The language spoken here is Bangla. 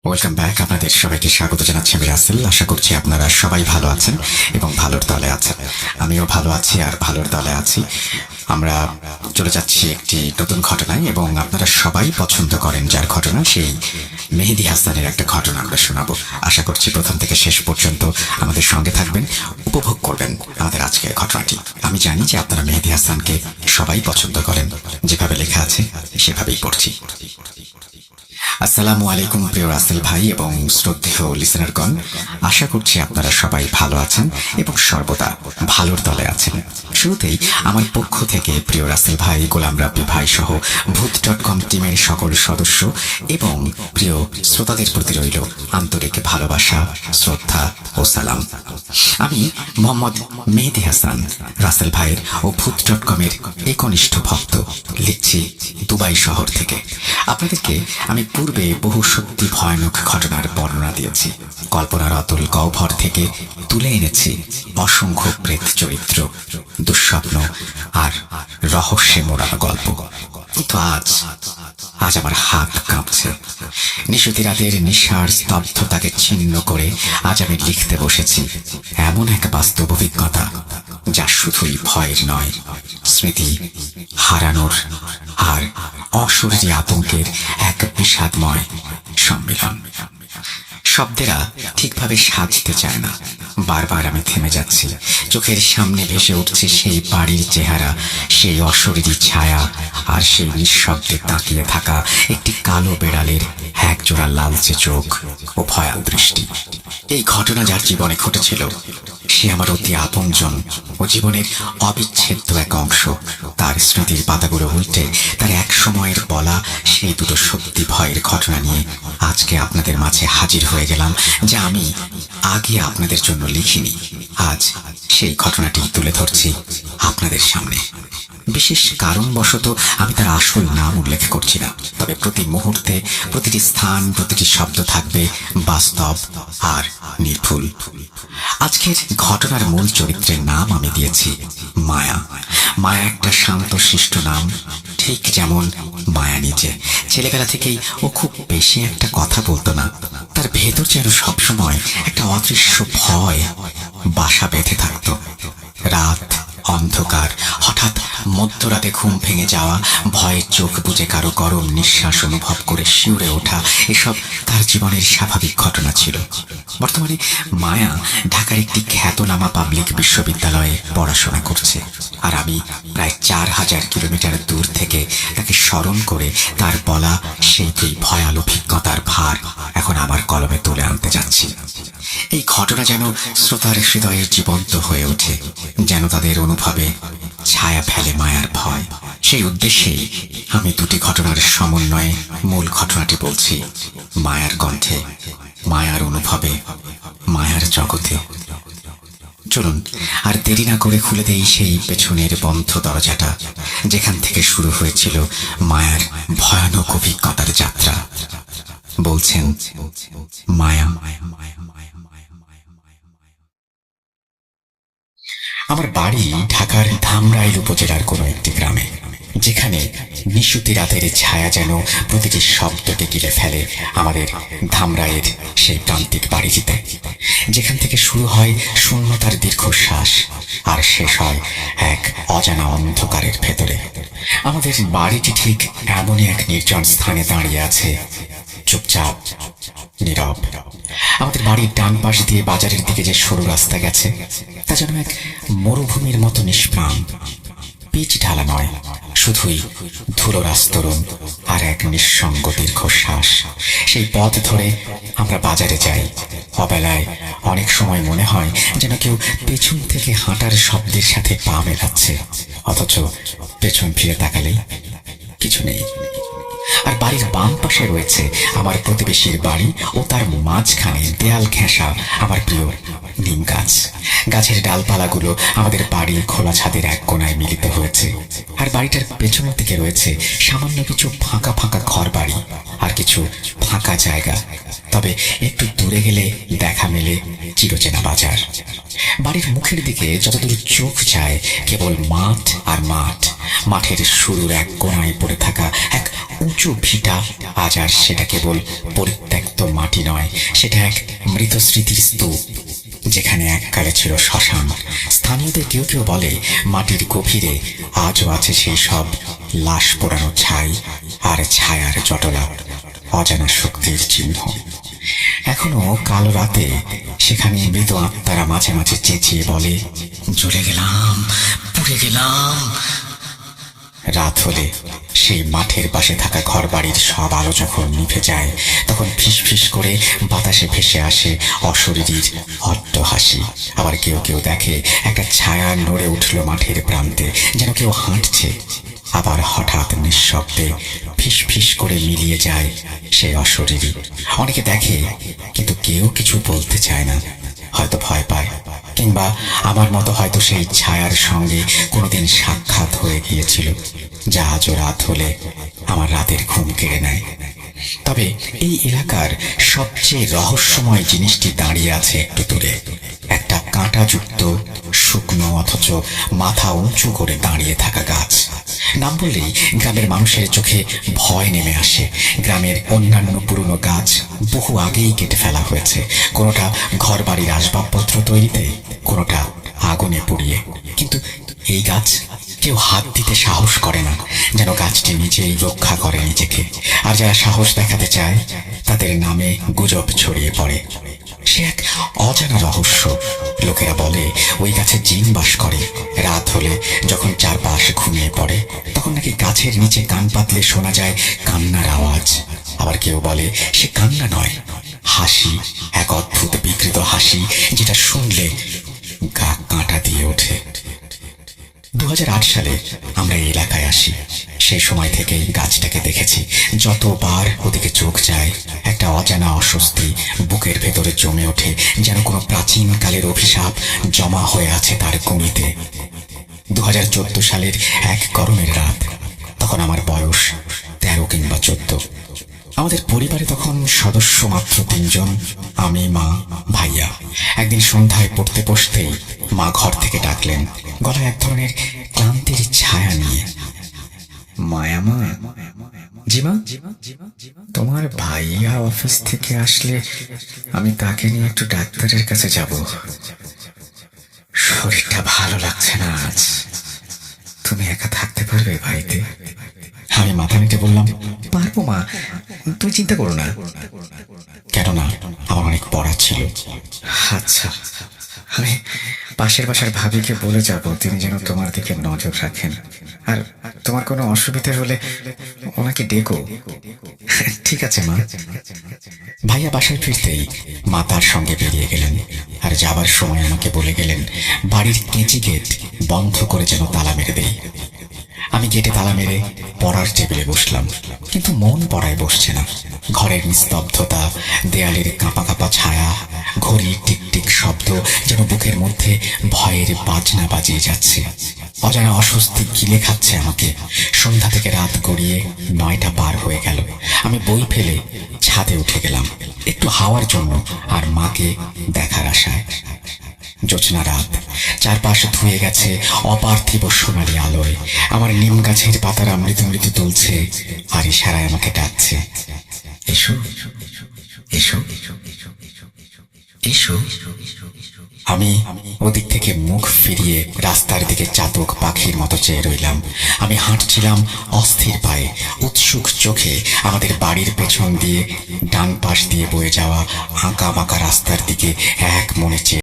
Welcome back. আপনাদের সবাইকে স্বাগত জানাচ্ছি আমি রাসেল। আশা করছি আপনারা সবাই ভালো আছেন এবং ভালোর দলে আছেন। আমিও ভালো আছি আর ভালোর দলে আছি। আমরা চলে যাচ্ছি একটি নতুন ঘটনায় এবং আপনারা সবাই পছন্দ করেন যার ঘটনা, সেই মেহেদী হাসানের একটা ঘটনা আমরা শোনাবো। আশা করছি প্রথম থেকে শেষ পর্যন্ত আমাদের সঙ্গে থাকবেন, উপভোগ করবেন আমাদের আজকের ঘটনাটি। আমি জানি যে আপনারা মেহেদী হাসানকে সবাই পছন্দ করেন, যেভাবে লেখা আছে সেভাবেই পড়ছি। আসসালামু আলাইকুম প্রিয় রাসেল ভাই এবং শ্রদ্ধেয় লিসেনারগণ, আশা করছি আপনারা সবাই ভালো আছেন এবং সর্বদা ভালোর দলে আছেন। শুরুতেই আমার পক্ষ থেকে প্রিয় রাসেল ভাই, গোলাম রাব্বি ভাই সহ ভূত.com টিমের সকল সদস্য এবং প্রিয় শ্রোতাদের প্রতি রইল আন্তরিক ভালোবাসা, শ্রদ্ধা ও সালাম। আমি মোহাম্মদ মেহেদী হাসান, রাসেল ভাইয়ের ও ভূত.com-এর একনিষ্ঠ ভক্ত, লিখছি দুবাই শহর থেকে। আপনাদেরকে আমি পূর্বে বহু সত্যি ভয়ানক ঘটনার বর্ণনা দিয়েছি। কল্পনার অতুল গহ্বর থেকে তুলে এনেছি অসংখ্য প্রেত চরিত্র, দুঃস্বপ্ন আর রহস্যে মোড়ানো গল্প। কিন্তু আজ আমার হাত কাঁপছে। নিশুতি রাতের নিঃশ্বাস স্তব্ধতাকে ছিন্ন করে আজ আমি লিখতে বসেছি এমন এক বাস্তব অভিজ্ঞতা, যা শুধুই ভয়ের নয়, স্মৃতি হারানোর আর অশরীরী আতঙ্কের এক বিষাদময় সম্মিলন। শব্দেরা ঠিকভাবে সাজতে চায় না। বারবার আমি থেমে যাচ্ছি। চোখের সামনে ভেসে উঠছে সেই বাড়ির চেহারা, সেই অশরীরী ছায়া আর সেই নিঃশব্দে তাকিয়ে থাকা একটি কালো বেড়ালের একজোড়া লালচে চোখ ও ভয়াল দৃষ্টি। এই ঘটনা যার জীবনে ঘটেছিল, সে আমার অতি আপনজন ও জীবনের অবিচ্ছেদ্য এক অংশ। তার স্মৃতির পাতাগুলো উল্টে তার এক সময়ের বলা সেই দুটো সত্যি ভয়ের ঘটনা নিয়ে আজকে আপনাদের মাঝে হাজির হয়ে গেলাম, যা আমি আগে আপনাদের জন্য লিখিনি। আজ সেই ঘটনাটি তুলে ধরছি আপনাদের সামনে। বিশেষ কারণবশত আমি তার আসল নাম উল্লেখ করছি না, তবে প্রতি মুহূর্তে, প্রতিটি স্থান, প্রতিটি শব্দ থাকবে বাস্তব আর নির্ভুল। আজকের ঘটনার মূল চরিত্রের নাম আমি দিয়েছি মায়া। মায়া একটা শান্ত শিষ্ট নাম, ঠিক যেমন মায়া নিজে। ছেলেবেলা থেকেই ও খুব বেশি একটা কথা বলতো না। তার ভেতর যেন সবসময় একটা অদৃশ্য ভয় বাসা বেঁধে থাকতো। রাত অন্ধকার, হঠাৎ মধ্যরাতে ঘুম ভেঙে যাওয়া, ভয়ের চোখ বুজে কারো গরম নিঃশ্বাস অনুভব করে শিউরে ওঠা, এসব তার জীবনের স্বাভাবিক ঘটনা ছিল। বর্তমানে মায়া ঢাকার একটি খ্যাতনামা পাবলিক বিশ্ববিদ্যালয়ে পড়াশোনা করছে, আর আমি প্রায় 4000 কিলোমিটার দূর থেকে তাকে স্মরণ করে তার বলা সেই দুই ভয়াল অভিজ্ঞতার ভার এখন আমার কলমে তুলে আনতে যাচ্ছি। এই ঘটনা যেন শ্রোতার হৃদয়ে জীবন্ত হয়ে ওঠে, যেন তাদের অনুভবে ছায়া ফেলে মায়ার ভয়। সেই উদ্দেশ্যেই আমি দুটি ঘটনার সমন্বয়ে মূল ঘটনাটি বলছি মায়ার কণ্ঠে, মায়ার অনুভবে, মায়ার জগতে। চলুন আর দেরি না করে খুলে দেই সেই পেছনের বন্ধ দরজাটা, যেখান থেকে শুরু হয়েছিল মায়ার ভয়ানক অভিজ্ঞতার যাত্রা। বলছেন মায়া। আমার বাড়ি ঢাকার ধামরাইল উপজেলার কোনো একটি গ্রামে, যেখানে নিশুতি রাতের ছায়া যেন প্রতিটি শব্দকে গিলে ফেলে আমাদের ধামরাইয়ের সেই প্রান্তিক বাড়িটিতে, যেখান থেকে শুরু হয় শূন্যতার দীর্ঘশ্বাস আর শেষ হয় এক অজানা অন্ধকারের ভেতরে। আমাদের বাড়িটি ঠিক এমনই এক নির্জন স্থানে দাঁড়িয়ে আছে, চুপচাপ, নীরব। আমাদের বাড়ির ডান পাশ দিয়ে বাজারের দিকে যে সরু রাস্তা গেছে, তা যেন এক মরুভূমির মতো নিষ্প্রাণ। পিচ ঢালা নয়, শুধুই ধুলোর আস্তরণ আর এক নিঃসঙ্গ দীর্ঘশ্বাস। সেই পথ ধরে আমরা বাজারে যাই। অবেলায় অনেক সময় মনে হয় যেন কেউ পেছন থেকে হাঁটার শব্দের সাথে পা মেলাচ্ছে, অথচ পেছন ফিরে তাকালেই কিছু নেই। আর বাড়ির বাম পাশে রয়েছে আমার প্রতিবেশীর বাড়ি, ও তার মাঝখানে দেয়াল ঘেঁষা আমার প্রিয় নিম গাছ। গাছের ডালপালাগুলো আমাদের বাড়ির খোলা ছাদের এক কোণায় মিলিত হয়েছে। আর বাড়িটার পেছনের দিকে রয়েছে সামান্য কিছু ফাঁকা ফাঁকা ঘর বাড়ি আর কিছু ফাঁকা জায়গা। তবে একটু দূরে গেলে দেখা মেলে চিরচেনা বাজার। বাড়ির মুখের দিকে যতদূর চোখ যায় কেবল মাঠ আর মাঠ। মাঠের শুরুর এক কোণায় পড়ে থাকা এক উঁচু ভিটা, আজ আর সেটা কেবল পরিত্যক্ত মাটি মাটি নয়, সেটা এক মৃত স্মৃতির স্তূপ, যেখানে এককালে ছিল শ্মশান। স্থানীয়দের কেউ কেউ বলে মাটির গভীরে আজও আছে সেই সব লাশ পোড়ানো ছাই আর ছায়ার জটলা, অজানা শক্তির চিহ্ন। এখনো কালো রাতে সেখানে মৃত আত্মারা মাঝে মাঝে চেঁচিয়ে বলে, জ্বলে গেলাম, পুড়ে গেলাম। রাত হলে সেই মাঠের পাশে থাকা ঘর বাড়ির সব আলো যখন নিভে যায়, তখন ফিস ফিস করে বাতাসে ভেসে আসে অশরীরীর অট্ট হাসি। আবার কেউ কেউ দেখে একটা ছায়া নড়ে উঠল মাঠের প্রান্তে, যেন কেউ হাঁটছে। আবার হঠাৎ নিঃশব্দে ফিস ফিস করে মিলিয়ে যায় সেই অশরীরী। অনেকে দেখে, কিন্তু কেউ কিছু বলতে চায় না, হয়তো ভয় পায়, কিংবা আমার মতো হয়তো সেই ছায়ার সঙ্গে কোনোদিন সাক্ষাৎ হয়ে গিয়েছিল, যা আজও রাত হলে আমার রাতের ঘুম কেড়ে নেয়। তবে এই এলাকার সবচেয়ে রহস্যময় জিনিসটি দাঁড়িয়ে আছে একটু দূরে, একটা কাঁটাযুক্ত শুকনো অথচ মাথা উঁচু করে দাঁড়িয়ে থাকা গাছ। নাম বললেই গ্রামের মানুষের চোখে ভয় নেমে আসে। গ্রামের অন্যান্য পুরনো গাছ বহু আগেই কেটে ফেলা হয়েছে, কোনোটা ঘর বাড়ির আসবাবপত্র তৈরিতে, কোনোটা আগুনে পুড়িয়ে। কিন্তু এই গাছ কেউ হাত দিতে সাহস করে না, যেন গাছটি নিজেই রক্ষা করে নিজেকে। আর যারা সাহস দেখাতে চায়, তাদের নামে গুজব ছড়িয়ে পড়ে। সে এক অজানা রহস্য। লোকেরা বলে ওই গাছে জিন বাস করে। রাত হলে যখন চারপাশ ঘুমিয়ে পড়ে, তখন নাকি গাছের নিচে কান পাতলে শোনা যায় কান্নার আওয়াজ। আবার কেউ বলে সে কান্না নয়, হাসি, এক অদ্ভুত বিকৃত হাসি, যেটা শুনলে গা কাঁটা দিয়ে ওঠে। 2008 সালে আমরা এই এলাকায় আসি। সেই সময় থেকেই গাছটাকে দেখেছি। যতবার ওদিকে চোখ যায়, একটা অজানা অস্বস্তি বুকের ভেতরে জমে ওঠে, যেন কোনো প্রাচীন কালের অভিশাপ জমা হয়ে আছে তার গুঁড়িতে। 2014 সালের এক গরমের রাত, তখন আমার বয়স 13 কিংবা 14। আমাদের পরিবারে তখন সদস্য মাত্র 3 জন, আমি, মা, ভাইয়া। একদিন সন্ধ্যায় পড়তে বসতেই মা ঘর থেকে ডাকলেন, গলায় এক ধরনের ক্লান্তির ছায়া নিয়ে, মায়ামা। জি মা? তোমার ভাইয়া অফিস থেকে আসলে আমি তাকে নিয়ে একটু ডাক্তারের কাছে যাব। শরীরটা ভালো লাগছে না আজ। তুমি একা থাকতে পারবে বাড়িতে? আমি মাথা নেড়ে বললাম, পারবো মা, তুমি চিন্তা করো না। কেননা আমার অনেক পড়া ছিল। আচ্ছা, আমি পাশের বাসার ভাবিকে বলে যাব তিনি যেন তোমার দিকে নজর রাখেন। আর তোমার কোনো অসুবিধা হলে ওনাকে ডেকো। ঠিক আছে মা। ভাইয়া বাসায় ফিরতেই মা তার সঙ্গে বেরিয়ে গেলেন। আর যাবার সময় আমাকে বলে গেলেন বাড়ির কেঁচি গেট বন্ধ করে যেন তালা মেরে দেই। আমি গেটে তালা মেরে পড়ার টেবিলে বসলাম, কিন্তু মন পড়ায় বসছে না। ঘরের নিস্তব্ধতা, দেয়ালের কাঁপা কাঁপা ছায়া, ঘড়ির টিকটিক শব্দ যেন বুকের মধ্যে ভয়ের বাজনা বাজিয়ে যাচ্ছে। অজানা অস্বস্তি গিলে খাচ্ছে আমাকে। সন্ধ্যা থেকে রাত গড়িয়ে 9টা পার হয়ে গেল। আমি বই ফেলে ছাদে উঠে গেলাম, একটু হাওয়ার জন্য আর মাকে দেখার আশায়। জ্যোৎস্না রাত, চারপাশ ধুয়ে গেছে অপার্থিব সোনালি আলোয়। আমার নিম গাছের পাতারা মৃদু মৃদু তুলছে আর ইশারায় আমাকে ডাকছে, এসো এসো এসো। আমি ওদিক থেকে মুখ ফিরিয়ে রাস্তার দিকে চাতক পাখির মতো চেয়ে রইলাম। আমি হাঁটছিলাম অস্থির পায়ে, উৎসুক চোখে। আমাদের বাড়ির পেছন দিয়ে ডান পাশ দিয়ে বয়ে যাওয়া আঁকা বাঁকা রাস্তার দিকে এক মনে চেয়ে